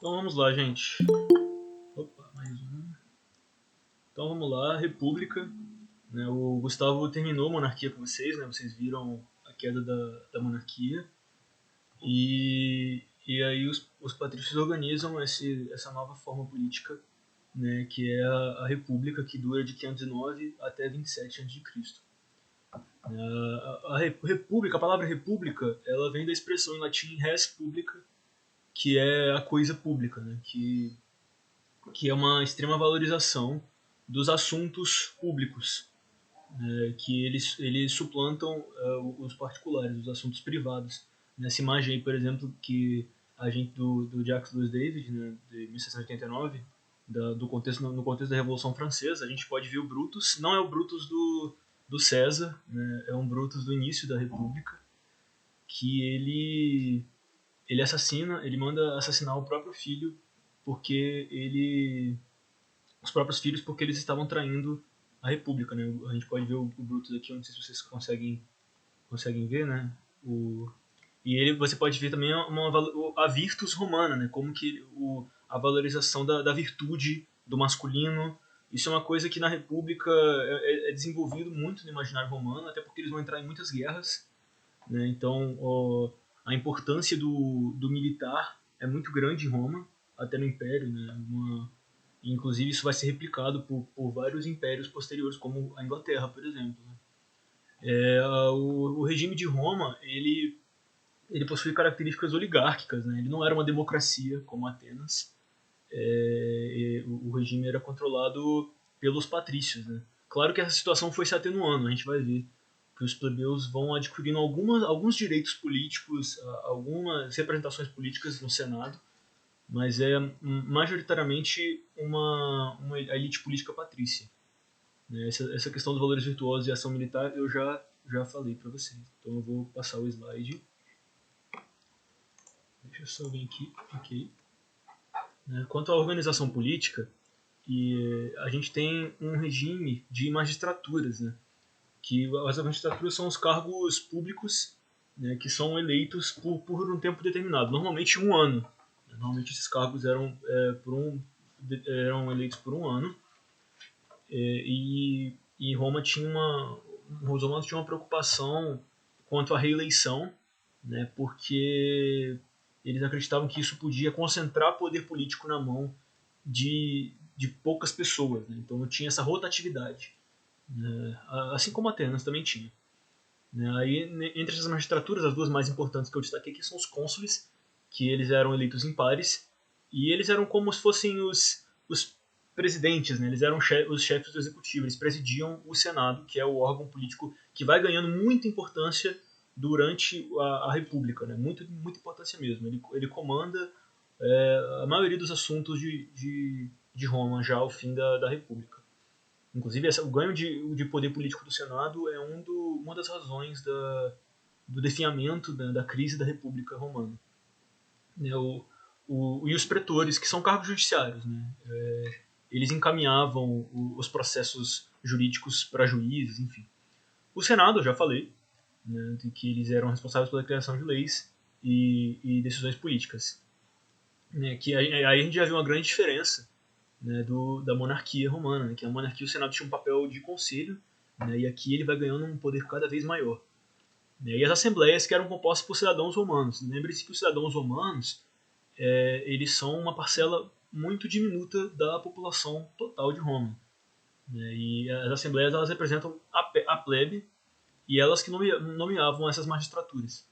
Então vamos lá, gente. Opa, mais um. Então vamos lá, República. Né, o Gustavo terminou a monarquia com vocês, né? Vocês viram a queda da monarquia. E aí os patrícios organizam essa nova forma política, né, que é a República, que dura de 509 até 27 a.C. República, a palavra república, ela vem da expressão em latim res publica, que é a coisa pública, né, que é uma extrema valorização dos assuntos públicos, né, que eles suplantam os particulares, os assuntos privados. Nessa imagem aí, por exemplo, que a gente do Jacques Louis David, né, de 1689, no contexto da Revolução Francesa, a gente pode ver o Brutus. Não é o Brutus do César, né, é um Brutus do início da República, que ele manda assassinar o próprio filho porque os próprios filhos porque eles estavam traindo a República, né? A gente pode ver o Brutus aqui, eu não sei se vocês conseguem ver, né? Você pode ver também a virtus romana, né? Como que a valorização da virtude do masculino. Isso é uma coisa que na República é desenvolvido muito no imaginário romano, até porque eles vão entrar em muitas guerras, né? Então a importância do militar é muito grande em Roma, até no Império, né? Inclusive isso vai ser replicado por vários impérios posteriores, como a Inglaterra, por exemplo, né? O regime de Roma ele possui características oligárquicas, né? Ele não era uma democracia como Atenas. O regime era controlado pelos patrícios, né? Claro que essa situação foi se atenuando, a gente vai ver que os plebeus vão adquirindo alguns direitos políticos, algumas representações políticas no Senado, mas é majoritariamente uma elite política patrícia, né? Essa questão dos valores virtuosos e ação militar eu já falei para vocês. Então eu vou passar o slide. Deixa eu só vir aqui. Ok. Quanto à organização política, a gente tem um regime de magistraturas, né? Que as magistraturas são os cargos públicos, né, que são eleitos por um tempo determinado, normalmente um ano. Normalmente esses cargos eram eleitos por um ano. E Roma os romanos tinham uma preocupação quanto à reeleição, né, porque eles acreditavam que isso podia concentrar poder político na mão de poucas pessoas, né? Então tinha essa rotatividade, né, assim como Atenas também tinha, né? Aí, entre essas magistraturas, as duas mais importantes que eu destaquei aqui são os cônsules, que eles eram eleitos em pares, e eles eram como se fossem os presidentes, né? Eles eram os chefes do executivo, eles presidiam o Senado, que é o órgão político que vai ganhando muita importância durante a República, né? Muita importância mesmo. Ele comanda a maioria dos assuntos de Roma já ao fim da República. Inclusive, o ganho de poder político do Senado é uma das razões do definhamento da crise da República Romana. E os pretores, que são cargos judiciários, né? Eles encaminhavam os processos jurídicos para juízes, enfim. O Senado, eu já falei, né, de que eles eram responsáveis pela criação de leis e decisões políticas. Né, que aí a gente já viu uma grande diferença, né, da monarquia romana, né, que a monarquia, o Senado tinha um papel de conselho, né, e aqui ele vai ganhando um poder cada vez maior. Né, e as assembleias que eram compostas por cidadãos romanos. Lembre-se que os cidadãos romanos eles são uma parcela muito diminuta da população total de Roma. Né, e as assembleias elas representam a plebe e elas que nomeavam essas magistraturas.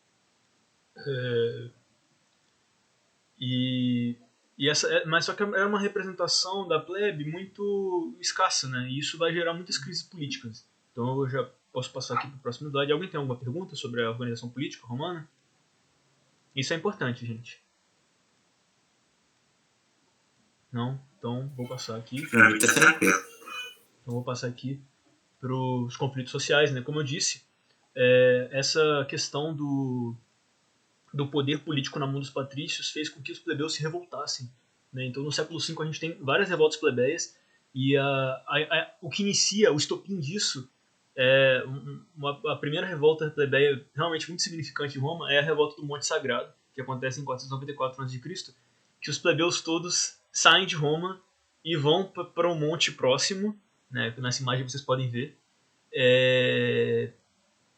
Mas só que era uma representação da plebe muito escassa, né? E isso vai gerar muitas crises políticas. Então eu já posso passar aqui para o próximo slide. Alguém tem alguma pergunta sobre a organização política romana? Isso é importante, gente. Não? Então vou passar aqui. Tá tranquilo. Então vou passar aqui para os conflitos sociais, né? Como eu disse, essa questão do poder político na mão dos patrícios fez com que os plebeus se revoltassem, né? Então no século V a gente tem várias revoltas plebeias e o que inicia, o estopim disso, a primeira revolta plebeia realmente muito significante em Roma é a revolta do Monte Sagrado, que acontece em 494 a.C., que os plebeus todos saem de Roma e vão para um monte próximo, né? Nessa imagem vocês podem ver.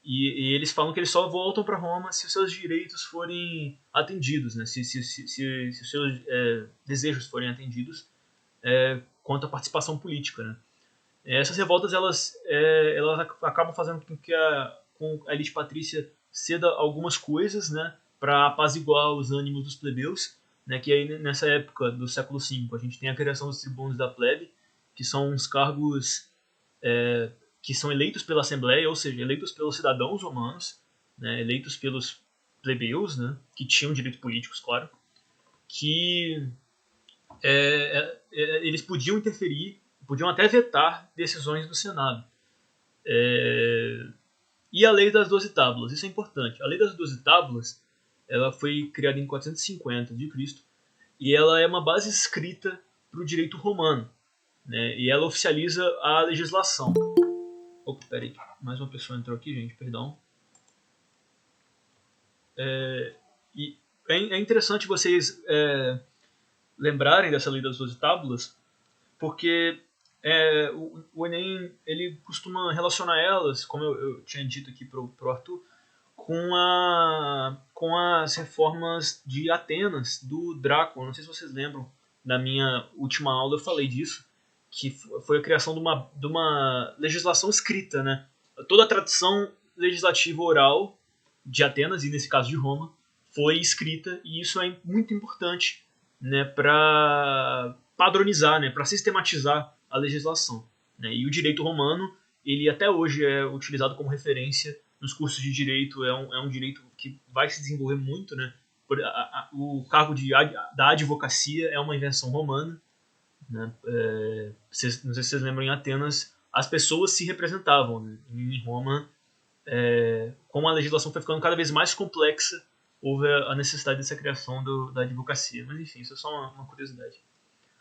E eles falam que eles só voltam para Roma se os seus direitos forem atendidos, né? Se os seus desejos forem atendidos quanto à participação política, né? Essas revoltas elas acabam fazendo com que a elite patrícia ceda algumas coisas, né, para apaziguar os ânimos dos plebeus, né, que aí nessa época do século V a gente tem a criação dos tribunos da plebe, que são uns cargos que são eleitos pela Assembleia, ou seja, eleitos pelos cidadãos romanos, né, eleitos pelos plebeus, né, que tinham direitos políticos, claro, que eles podiam interferir, podiam até vetar decisões do Senado. E a Lei das 12 Tábuas, isso é importante. A Lei das 12 Tábuas ela foi criada em 450 d.C. e ela é uma base escrita para o direito romano, né, e ela oficializa a legislação. Opa, peraí, mais uma pessoa entrou aqui, gente, perdão. E é interessante vocês lembrarem dessa Lei das 12 Tábuas, porque o Enem ele costuma relacionar elas, como eu tinha dito aqui pro Arthur, com as reformas de Atenas, do Drácula. Não sei se vocês lembram, na minha última aula eu falei disso, que foi a criação de uma legislação escrita, né? Toda a tradição legislativa oral de Atenas, e nesse caso de Roma, foi escrita, e isso é muito importante, né, para padronizar, né, para sistematizar a legislação, né? E o direito romano, ele até hoje é utilizado como referência nos cursos de direito, é um direito que vai se desenvolver muito, né? O cargo da advocacia é uma invenção romana, né? Não sei se vocês lembram, em Atenas as pessoas se representavam, né? Em Roma, como a legislação foi ficando cada vez mais complexa, houve a necessidade dessa criação da advocacia. Mas enfim, isso é só uma curiosidade.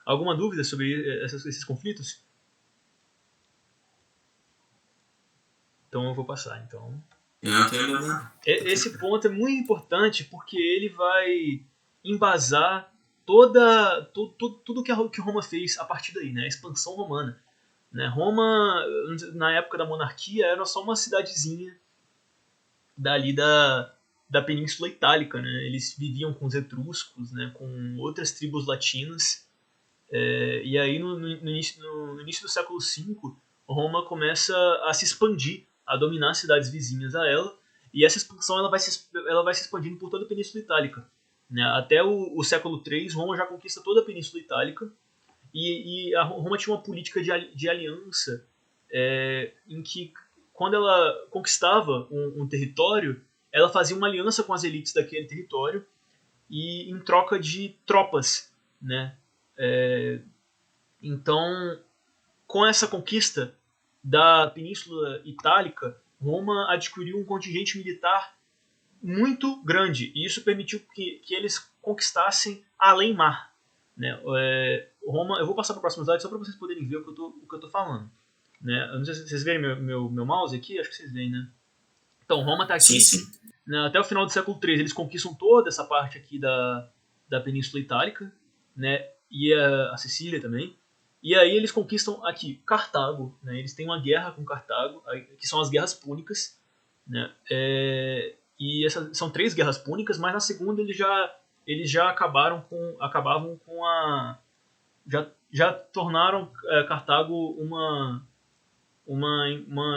Alguma dúvida sobre esses conflitos? Então eu vou passar. Esse ponto é muito importante porque ele vai embasar tudo que Roma fez a partir daí, né? A expansão romana. Né? Roma, na época da monarquia, era só uma cidadezinha dali da Península Itálica. Né? Eles viviam com os etruscos, né? Com outras tribos latinas. E aí, no início do século V, Roma começa a se expandir, a dominar cidades vizinhas a ela, e essa expansão ela vai se expandindo por toda a Península Itálica. Né? Até o século III, Roma já conquista toda a Península Itálica, e a Roma tinha uma política de aliança em que, quando ela conquistava um território, ela fazia uma aliança com as elites daquele território, e em troca de tropas, né? Então, com essa conquista da Península Itálica, Roma adquiriu um contingente militar muito grande, e isso permitiu que eles conquistassem além mar. Né? Roma, eu vou passar para a próxima slide só para vocês poderem ver o que eu tô falando. Né? Eu não sei se vocês verem meu mouse aqui, acho que vocês veem, né? Então, Roma está aqui. Sim. Né? Até o final do século III, eles conquistam toda essa parte aqui da Península Itálica, né? E a Sicília também. E aí eles conquistam aqui Cartago, né? Eles têm uma guerra com Cartago, que são as Guerras Púnicas, né? E essas são 3 guerras púnicas, mas na segunda eles já acabavam com a já tornaram Cartago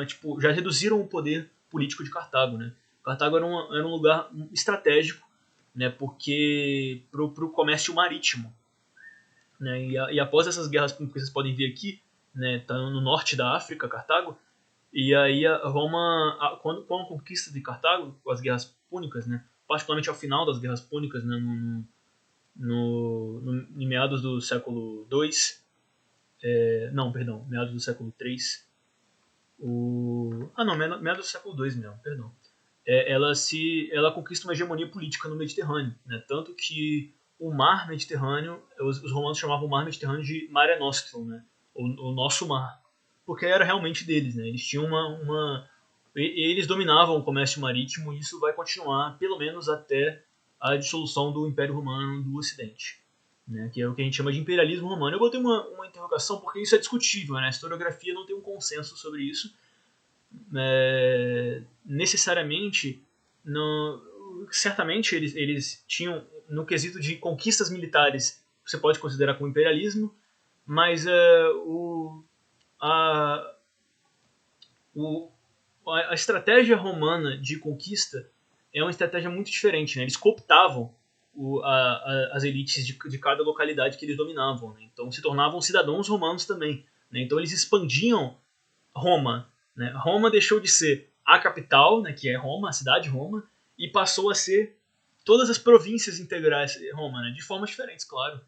tipo, já reduziram o poder político de Cartago, né? Cartago era um lugar estratégico, né? Porque pro comércio marítimo. Né? E após essas guerras que vocês podem ver aqui, né, tá no norte da África, Cartago, e aí a Roma, com a conquista de Cartago, com as guerras púnicas, né, particularmente ao final das guerras púnicas, né, em meados do século II, meados do século III, meados do século II mesmo, perdão. Ela conquista uma hegemonia política no Mediterrâneo, né, tanto que o mar Mediterrâneo, os romanos chamavam o mar Mediterrâneo de Mare Nostrum, né? O nosso mar, porque era realmente deles, né? Eles tinham eles dominavam o comércio marítimo, e isso vai continuar pelo menos até a dissolução do Império Romano do Ocidente. né, que é o que a gente chama de imperialismo romano. Eu botei uma interrogação porque isso é discutível, né? A historiografia não tem um consenso sobre isso. Necessariamente, certamente eles tinham, no quesito de conquistas militares, você pode considerar como imperialismo, mas a, o, a estratégia romana de conquista é uma estratégia muito diferente. Né? Eles cooptavam as elites de cada localidade que eles dominavam. Né? Então se tornavam cidadãos romanos também. Né? Então eles expandiam Roma. Né? Roma deixou de ser a capital, né, que é Roma, a cidade de Roma, e passou a ser todas as províncias integrais de Roma, né, de formas diferentes, claro.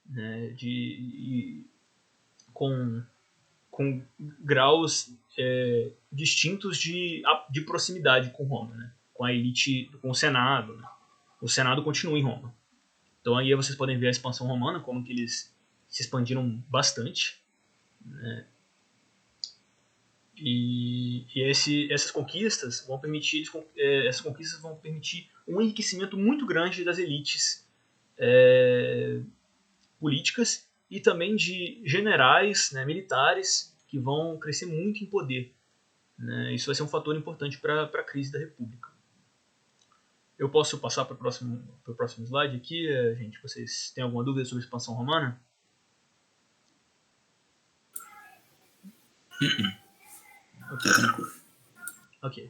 Né, com graus distintos de proximidade com Roma, né, com a elite, com o Senado. Né. O Senado continua em Roma. Então aí vocês podem ver a expansão romana, como que eles se expandiram bastante. Né. E essas conquistas vão permitir um enriquecimento muito grande das elites políticas e também de generais, né, militares que vão crescer muito em poder. Né? Isso vai ser um fator importante para a crise da República. Eu posso passar para o próximo slide aqui, gente? Vocês têm alguma dúvida sobre a expansão romana? Ok.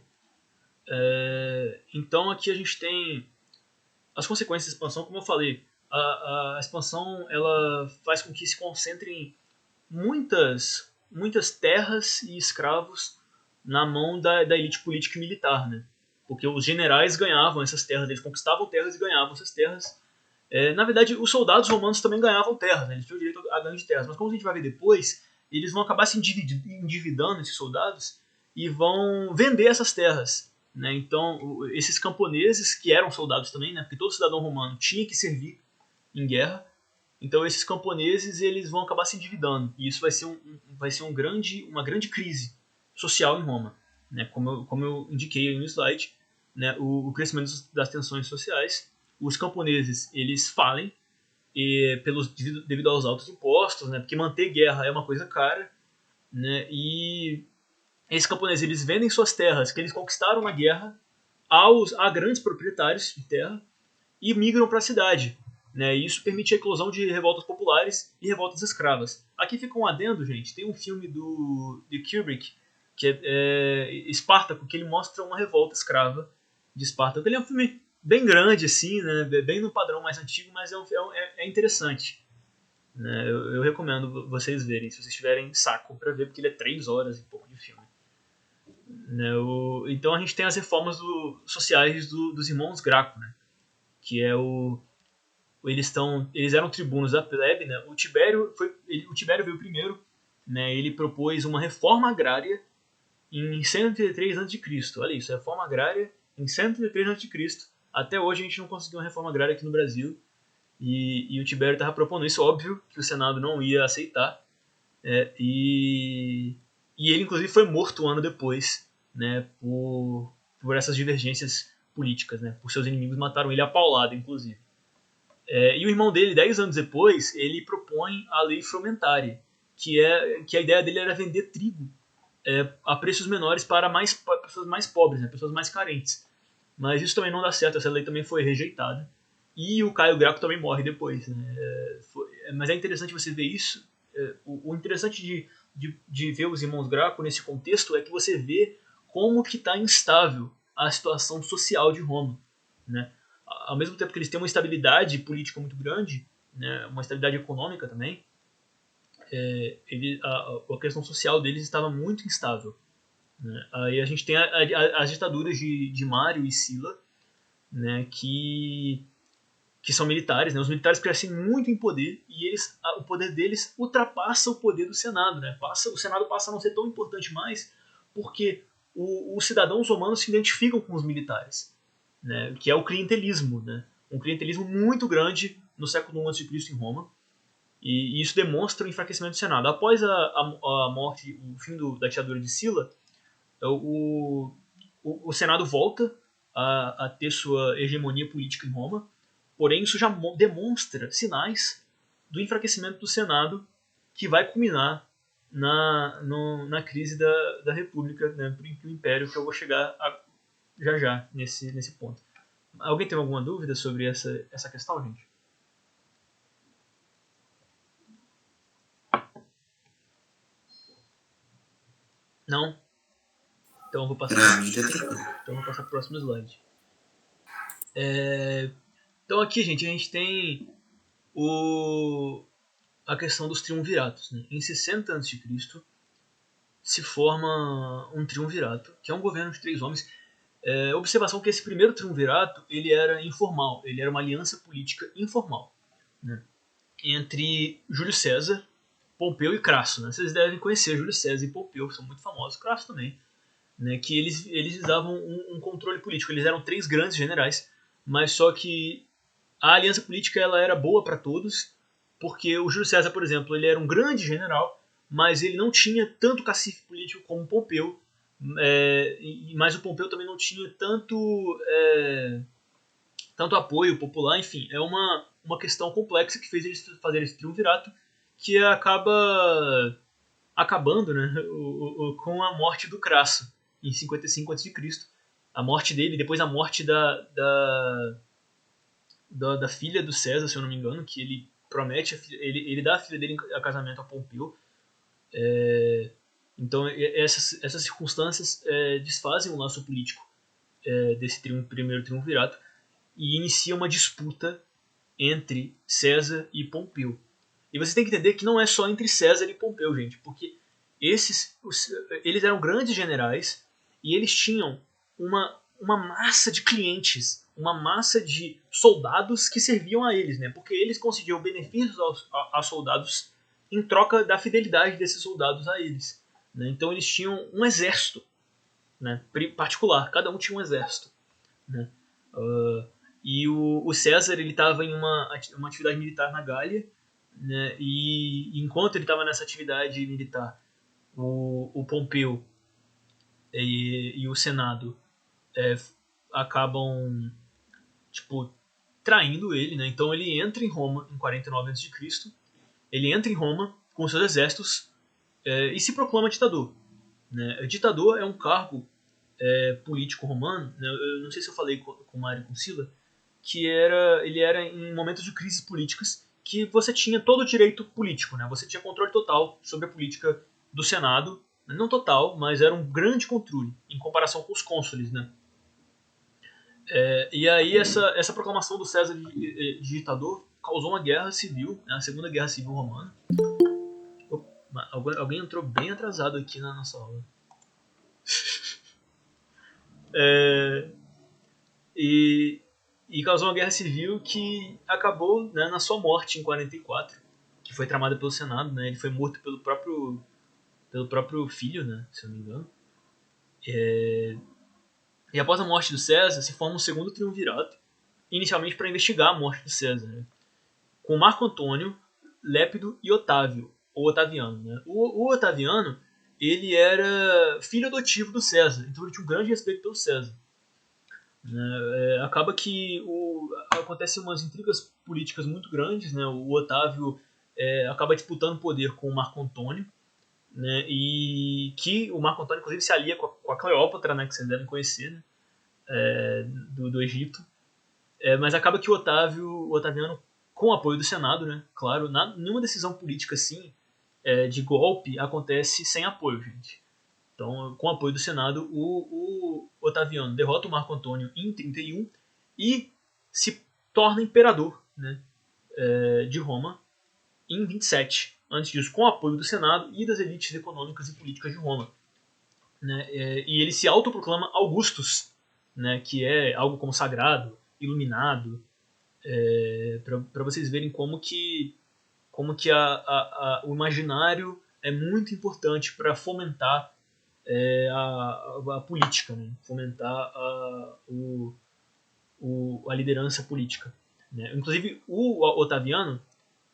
Então aqui a gente tem as consequências da expansão, como eu falei. A expansão ela faz com que se concentrem muitas terras e escravos na mão da elite política e militar, né? Porque os generais ganhavam essas terras, eles conquistavam terras e ganhavam essas terras. Na verdade, os soldados romanos também ganhavam terras, né? Eles tinham direito a ganho de terras, mas como a gente vai ver depois, eles vão acabar se endividando, esses soldados, e vão vender essas terras. Né? Então, esses camponeses, que eram soldados também, né? Porque todo cidadão romano tinha que servir em guerra, então esses camponeses eles vão acabar se endividando e isso vai ser uma grande crise social em Roma, né? Como eu indiquei aí no slide, né? O crescimento das tensões sociais, os camponeses eles falem devido aos altos impostos, né? Porque manter guerra é uma coisa cara, né? E esses camponeses eles vendem suas terras que eles conquistaram na guerra a grandes proprietários de terra e migram para a cidade. Né? E isso permite a eclosão de revoltas populares e revoltas escravas. Aqui fica um adendo, gente. Tem um filme de Kubrick, que é Espartaco, que ele mostra uma revolta escrava de Espartaco. Ele é um filme bem grande, assim, né? Bem no padrão mais antigo, mas é interessante. Né? Eu recomendo vocês verem, se vocês tiverem saco para ver, porque ele é 3 horas e pouco de filme. Né? Então a gente tem as reformas sociais dos irmãos Graco, né? Que é eles eram tribunos da plebe, né? O Tibério veio primeiro, né? Ele propôs uma reforma agrária em 133 a.C. Olha isso, reforma agrária em 133 a.C. Até hoje a gente não conseguiu uma reforma agrária aqui no Brasil e o Tibério estava propondo isso, óbvio que o Senado não ia aceitar, e ele inclusive foi morto um ano depois, né? Por essas divergências políticas, né? Por seus inimigos mataram ele a paulada, inclusive. E o irmão dele, 10 anos depois, ele propõe a lei fromentária, que a ideia dele era vender trigo a preços menores para pessoas mais pobres, né, pessoas mais carentes. Mas isso também não dá certo, essa lei também foi rejeitada. E o Caio Graco também morre depois. Né? Mas é interessante você ver isso. O interessante de ver os irmãos Graco nesse contexto é que você vê como que está instável a situação social de Roma. Né? Ao mesmo tempo que eles têm uma estabilidade política muito grande, né, uma estabilidade econômica também, a questão social deles estava muito instável. Né? Aí a gente tem as ditaduras de Mário e Sila, né, que são militares. Né? Os militares crescem muito em poder e o poder deles ultrapassa o poder do Senado. Né? O Senado passa a não ser tão importante mais porque os cidadãos romanos se identificam com os militares. Né, que é o clientelismo, né, um clientelismo muito grande no século I a.C. em Roma, e isso demonstra o enfraquecimento do Senado. Após a morte, o fim da ditadura de Sila, o Senado volta a ter sua hegemonia política em Roma, Porém, isso já demonstra sinais do enfraquecimento do Senado, que vai culminar na crise da República, né, do Império, que eu vou chegar já nesse ponto. Alguém tem alguma dúvida sobre essa questão, gente? Não? Então eu vou passar para o próximo slide. Então aqui, gente, a gente tem a questão dos triunviratos. Né? Em 60 a.C. se forma um triunvirato, que é um governo de 3 homens. Observação que esse primeiro triunvirato ele era informal, ele era uma aliança política informal, né? Entre Júlio César, Pompeu e Crasso. Né? Vocês devem conhecer Júlio César e Pompeu, que são muito famosos, Crasso também. Né, que eles usavam um controle político. Eles eram 3 grandes generais, mas só que a aliança política ela era boa para todos, porque o Júlio César, por exemplo, ele era um grande general, mas ele não tinha tanto cacife político como Pompeu, mas o Pompeu também não tinha tanto apoio popular. Enfim, é uma questão complexa que fez eles fazerem esse triunvirato, que acaba acabando, né, com a morte do Crasso em 55 a.C. A morte dele, depois a morte da filha do César, se eu não me engano, que ele promete, ele dá a filha dele a casamento a Pompeu. Então essas circunstâncias desfazem o laço político desse primeiro triunvirato e inicia uma disputa entre César e Pompeu. E você tem que entender que não é só entre César e Pompeu, gente, porque eles eram grandes generais e eles tinham uma massa de clientes, uma massa de soldados que serviam a eles, né? Porque eles concediam benefícios aos soldados em troca da fidelidade desses soldados a eles. Né? Então eles tinham um exército, né, particular, cada um tinha um exército. Né? E o César ele estava em uma atividade militar na Gália, né? E enquanto ele estava nessa atividade militar, o Pompeu e o Senado acabam traindo ele, né? Então ele entra em Roma em 49 a.C. Ele entra em Roma com seus exércitos e se proclama ditador. Né? Ditador é um cargo político romano, né? Eu não sei se eu falei com o Mário e com o Sila, que ele era em momentos de crises políticas que você tinha todo o direito político, né? Você tinha controle total sobre a política do Senado, não total, mas era um grande controle em comparação com os cônsules, né? E aí essa proclamação do César de ditador causou uma guerra civil, né? A Segunda Guerra Civil Romana. Alguém entrou bem atrasado aqui na nossa aula. E causou uma guerra civil que acabou, né, na sua morte em 44, que foi tramada pelo Senado. Né? Ele foi morto pelo próprio filho, né, se eu não me engano. E após a morte do César, se forma um segundo triunvirato, inicialmente para investigar a morte do César, né? Com Marco Antônio, Lépido e Otávio, ou Otaviano. Né? O Otaviano ele era filho adotivo do César, então ele tinha um grande respeito pelo César. Acaba que acontecem umas intrigas políticas muito grandes. Né? O Otávio acaba disputando poder com o Marco Antônio, né? E que o Marco Antônio inclusive se alia com a Cleópatra, né? Que vocês devem conhecer, né? Do Egito. Mas acaba que o Otaviano, com o apoio do Senado, né? Claro, nenhuma decisão política assim de golpe acontece sem apoio, gente. Então, com o apoio do Senado, o Otaviano derrota o Marco Antônio em 31 e se torna imperador, né, de Roma em 27. Antes disso, com o apoio do Senado e das elites econômicas e políticas de Roma. Né, e ele se autoproclama Augustus, né, que é algo como sagrado, iluminado, para vocês verem como que o imaginário é muito importante para fomentar a política, né? Fomentar a liderança política. Né? Inclusive, o Otaviano,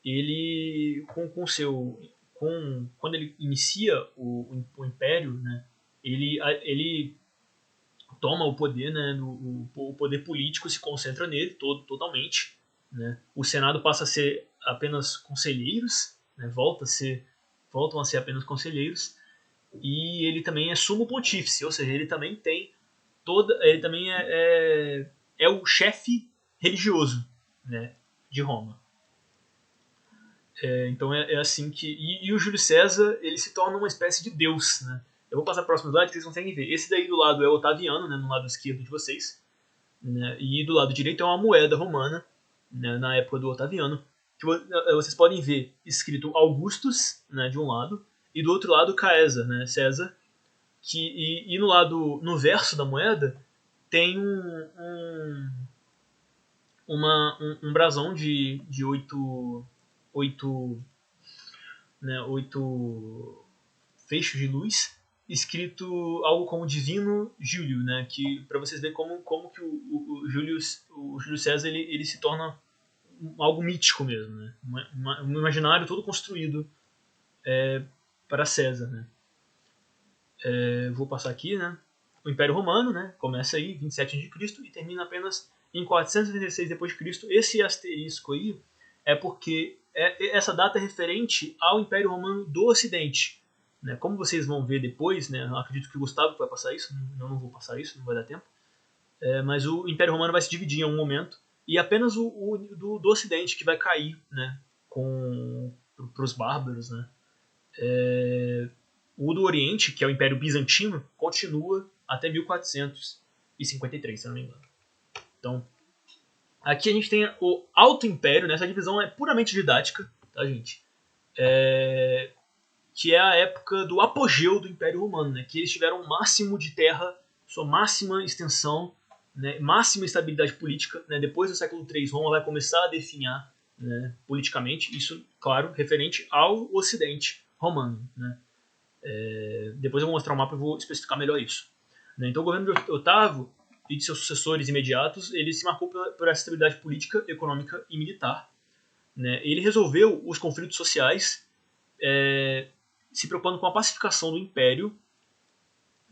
ele, quando ele inicia o Império, né? ele toma o poder, né? O poder político se concentra nele totalmente. né? O Senado passa a ser apenas conselheiros, né? Voltam a ser apenas conselheiros, e ele também é sumo pontífice, ou seja, ele também tem ele também é o chefe religioso, né, de Roma. Então é assim que... E o Júlio César, ele se torna uma espécie de deus, né? Eu vou passar para o próximo slide que vocês conseguem ver. Esse daí do lado é o Otaviano, né, no lado esquerdo de vocês. Né, e do lado direito é uma moeda romana, né, na época do Otaviano, que vocês podem ver escrito Augustus, né, de um lado, e do outro lado Caesar, né, César. E no verso da moeda tem um brasão de oito feixes de luz, escrito algo como Divino Júlio, né? Que para vocês verem como que o Júlio César ele se torna algo mítico mesmo, né? Um imaginário todo construído para César, né? Vou passar aqui, né? O Império Romano, né? Começa aí 27 a.C. e termina apenas em 436 d.C. Esse asterisco aí é porque essa data é referente ao Império Romano do Ocidente. Né? Como vocês vão ver depois, né? Eu acredito que o Gustavo vai passar isso, eu não vou passar isso, não vai dar tempo. Mas o Império Romano vai se dividir em um momento e apenas o do Ocidente que vai cair, né? Para os bárbaros, né? O do Oriente, que é o Império Bizantino, continua até 1453, se eu não me engano. Então, aqui a gente tem o Alto Império, né? Essa divisão é puramente didática, tá, gente? Que é a época do apogeu do Império Romano, né? Que eles tiveram o máximo de terra, sua máxima extensão, né? Máxima estabilidade política. Né? Depois do século III, Roma vai começar a definhar, né, politicamente, isso, claro, referente ao Ocidente romano, né? Depois eu vou mostrar o mapa e vou especificar melhor isso. Né? Então o governo de Otávio e de seus sucessores imediatos, ele se marcou por essa estabilidade política, econômica e militar. Né? Ele resolveu os conflitos sociais se preocupando com a pacificação do Império,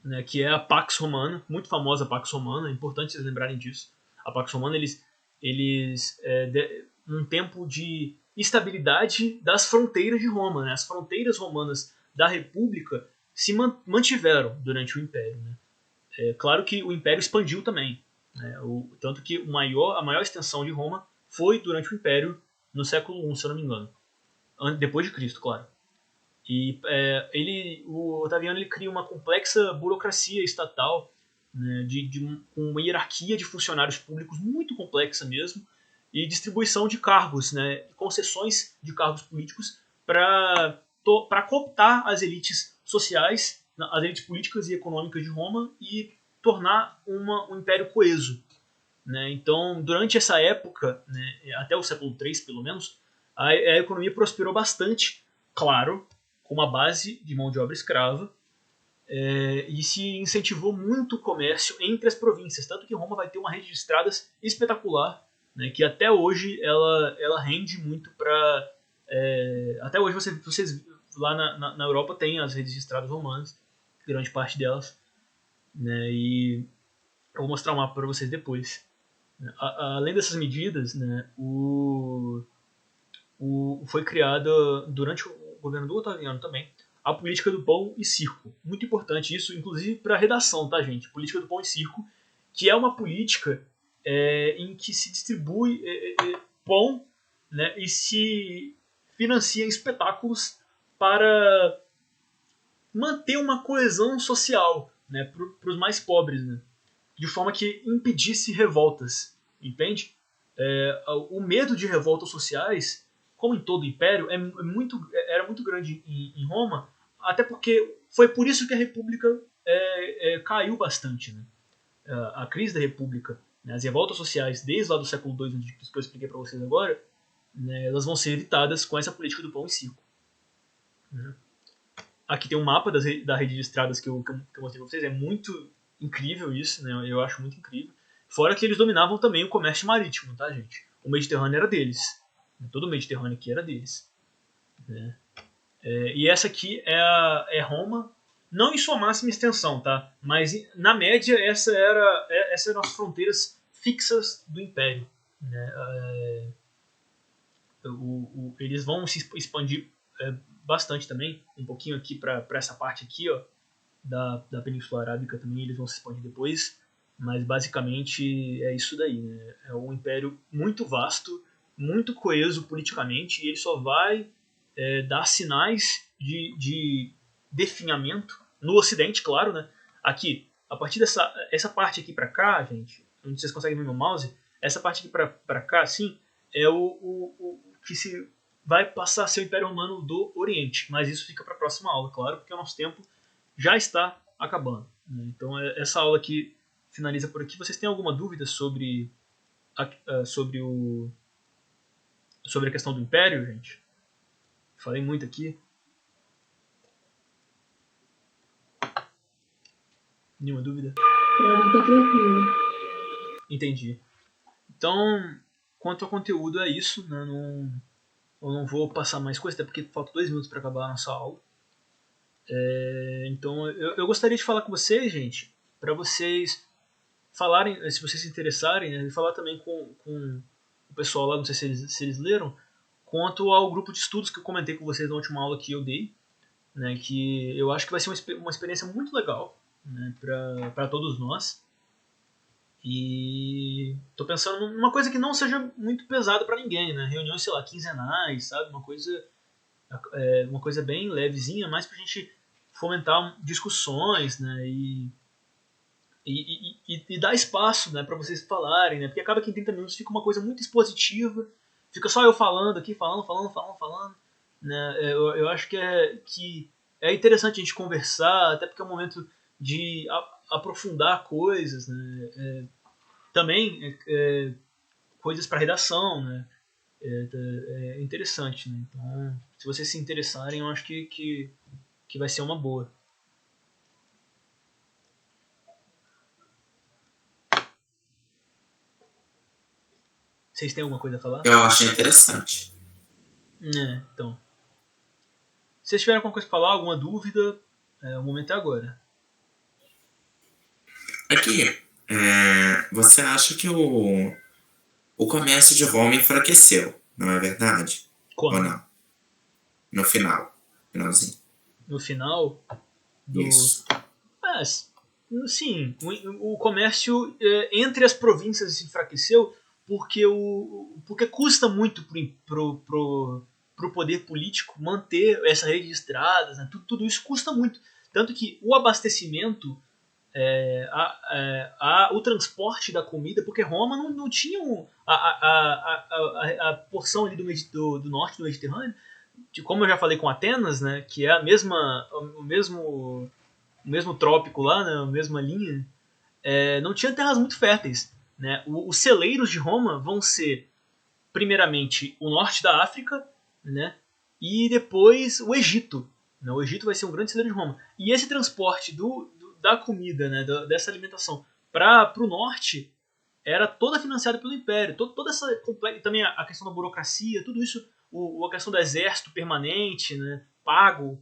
né, que é a Pax Romana, muito famosa Pax Romana, é importante vocês lembrarem disso. A Pax Romana, um tempo de estabilidade das fronteiras de Roma. Né? As fronteiras romanas da República se mantiveram durante o Império. Né? Claro que o Império expandiu também. Né? Tanto que a maior extensão de Roma foi durante o Império no século I, se eu não me engano. Depois de Cristo, claro. E o Otaviano ele cria uma complexa burocracia estatal, né, com uma hierarquia de funcionários públicos muito complexa mesmo, e distribuição de cargos, né, concessões de cargos políticos para cooptar as elites sociais, as elites políticas e econômicas de Roma e tornar um império coeso. Né? Então, durante essa época, né, até o século III pelo menos, a economia prosperou bastante, claro, com uma base de mão de obra escrava, e se incentivou muito o comércio entre as províncias, tanto que Roma vai ter uma rede de estradas espetacular, né, que até hoje ela rende muito para... até hoje vocês lá na Europa tem as redes de estradas romanas, grande parte delas, né, e eu vou mostrar um mapa para vocês depois. Além dessas medidas, né, foi criada durante o governo do Otaviano também a política do pão e circo. Muito importante isso, inclusive para a redação, tá, gente? Política do pão e circo, que é uma política em que se distribui pão, né, e se financia espetáculos para manter uma coesão social, né, para os mais pobres, né, de forma que impedisse revoltas, entende? O medo de revoltas sociais, como em todo o império, era muito grande em Roma, até porque foi por isso que a República caiu bastante. Né? A crise da República, né, as revoltas sociais, desde lá do século II, que eu expliquei para vocês agora, né, elas vão ser evitadas com essa política do pão e circo. Né? Aqui tem um mapa da rede de estradas que eu mostrei para vocês, é muito incrível isso, né? Eu acho muito incrível. Fora que eles dominavam também o comércio marítimo, tá, gente? O Mediterrâneo era deles. Todo o Mediterrâneo aqui era deles. Né? E essa aqui é Roma, não em sua máxima extensão, tá? Mas na média essas eram as fronteiras fixas do Império. Né? Eles vão se expandir bastante também, um pouquinho aqui para essa parte aqui, ó, da Península Arábica também, eles vão se expandir depois, mas basicamente é isso daí, né? É um império muito vasto, muito coeso politicamente, e ele só vai dar sinais de definhamento no Ocidente, claro, né? Aqui, a partir essa parte aqui para cá, gente, onde vocês conseguem ver meu mouse, essa parte aqui para cá, assim, é o que se vai passar a ser o Império Romano do Oriente, mas isso fica para a próxima aula, claro, porque o nosso tempo já está acabando, né? Então essa aula aqui finaliza por aqui. Vocês têm alguma dúvida sobre sobre a questão do Império, gente? Falei muito aqui. Nenhuma dúvida? Não, tá tranquilo. Entendi. Então, quanto ao conteúdo é isso, né? Eu não vou passar mais coisa, até porque falta 2 minutos para acabar a nossa aula. Então, eu gostaria de falar com vocês, gente, para vocês falarem, se vocês se interessarem, né, e falar também com o pessoal lá, não sei se eles leram, quanto ao grupo de estudos que eu comentei com vocês na última aula que eu dei, né, que eu acho que vai ser uma experiência muito legal, né, para todos nós. E tô pensando numa coisa que não seja muito pesada para ninguém, né? Reuniões, sei lá, quinzenais, sabe? Uma coisa bem levezinha, mais pra gente fomentar discussões, né? E dar espaço, né, para vocês falarem, né? Porque acaba que em 30 minutos fica uma coisa muito expositiva, fica só eu falando aqui, falando, né? Eu acho que é interessante a gente conversar, até porque é um momento de aprofundar coisas, né? Também coisas para redação, né? É interessante, né? Então, se vocês se interessarem, eu acho que vai ser uma boa. Vocês têm alguma coisa a falar? Eu achei interessante. Então. Se vocês tiverem alguma coisa para falar, alguma dúvida, o momento é agora. Aqui, você acha que o comércio de Roma enfraqueceu, não é verdade? Quando? Ou não? No finalzinho. No final do... Isso. Sim, o comércio entre as províncias se enfraqueceu porque custa muito pro poder político manter essa rede de estradas, né? Tudo isso custa muito. Tanto que o abastecimento, o transporte da comida, porque Roma não tinha a porção ali do norte do Mediterrâneo, como eu já falei com Atenas, né, que é o mesmo trópico lá, né, a mesma linha, não tinha terras muito férteis, né? Os celeiros de Roma vão ser, primeiramente, o norte da África, né, e depois o Egito. Né? O Egito vai ser um grande celeiro de Roma. E esse transporte da comida, né, dessa alimentação, para o norte, era toda financiada pelo Império. Toda essa também a questão da burocracia, tudo isso, a questão do exército permanente, né, pago,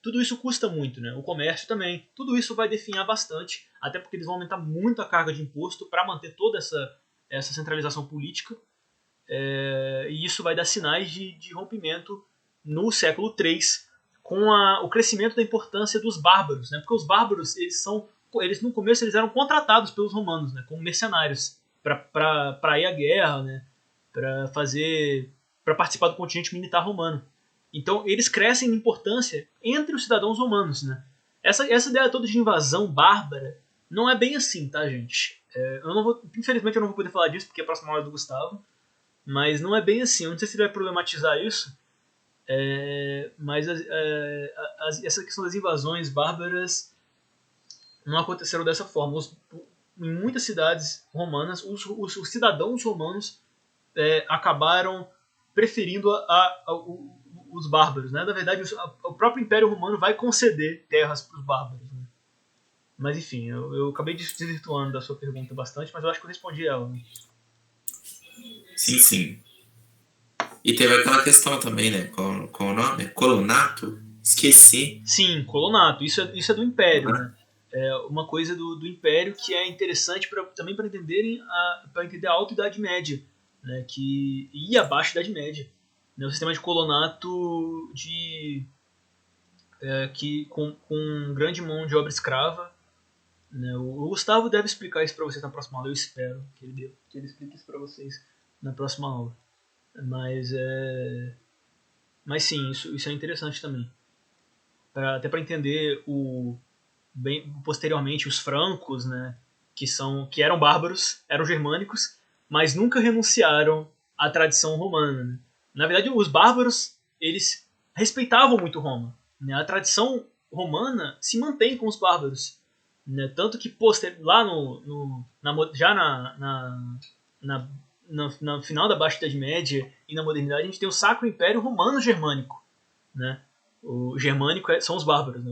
tudo isso custa muito, né? O comércio também. Tudo isso vai definhar bastante, até porque eles vão aumentar muito a carga de imposto para manter toda essa centralização política. E isso vai dar sinais de rompimento no século III, com o crescimento da importância dos bárbaros, né? Porque os bárbaros, eles no começo eles eram contratados pelos romanos, né? Como mercenários para ir à guerra, né? Para participar do contingente militar romano. Então eles crescem em importância entre os cidadãos romanos, né? Essa ideia toda de invasão bárbara não é bem assim, tá, gente? Infelizmente eu não vou poder falar disso porque é a próxima hora do Gustavo, mas não é bem assim. Eu não sei se ele vai problematizar isso, mas essa questão das invasões bárbaras não aconteceram dessa forma. Em muitas cidades romanas, os cidadãos romanos acabaram preferindo os bárbaros, né? Na verdade, o próprio Império Romano vai conceder terras para os bárbaros, né? Mas enfim, eu acabei desvirtuando da sua pergunta bastante, mas eu acho que eu respondi ela, né? Sim. E teve aquela questão também, né? Qual o nome? Colonato? Esqueci. Sim, colonato. Isso é do Império, né? É uma coisa do Império que é interessante também para entender a Alta Idade Média, né? E abaixo da Idade Média. né, o sistema de colonato com um grande mão de obra escrava. Né? O Gustavo deve explicar isso para vocês na próxima aula, eu espero que ele explique isso para vocês na próxima aula. Mas sim, isso é interessante também. Até para entender posteriormente os francos, né, que eram bárbaros, eram germânicos, mas nunca renunciaram à tradição romana. Né? Na verdade, os bárbaros eles respeitavam muito Roma. Né? A tradição romana se mantém com os bárbaros. Né? Tanto que lá já na final da Baixa Idade Média e na Modernidade, a gente tem o Sacro Império Romano Germânico. Né? O germânico são os bárbaros. Né?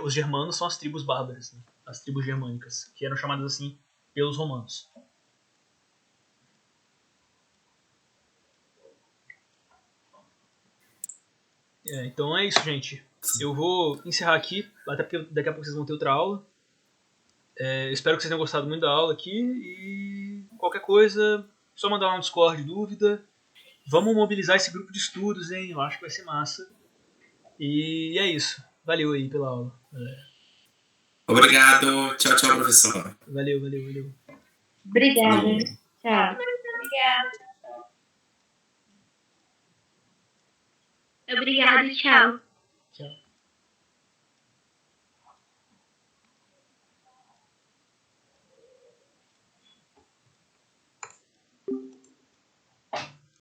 Os germanos são as tribos bárbaras, né? As tribos germânicas, que eram chamadas assim pelos romanos. Então é isso, gente. Eu vou encerrar aqui, até porque daqui a pouco vocês vão ter outra aula. Espero que vocês tenham gostado muito da aula aqui e qualquer coisa, só mandar lá no Discord dúvida. Vamos mobilizar esse grupo de estudos, hein? Eu acho que vai ser massa. E é isso. Valeu aí pela aula. Obrigado. Tchau, tchau, professor. Valeu. Obrigada. Falou. Tchau. Obrigada, tchau.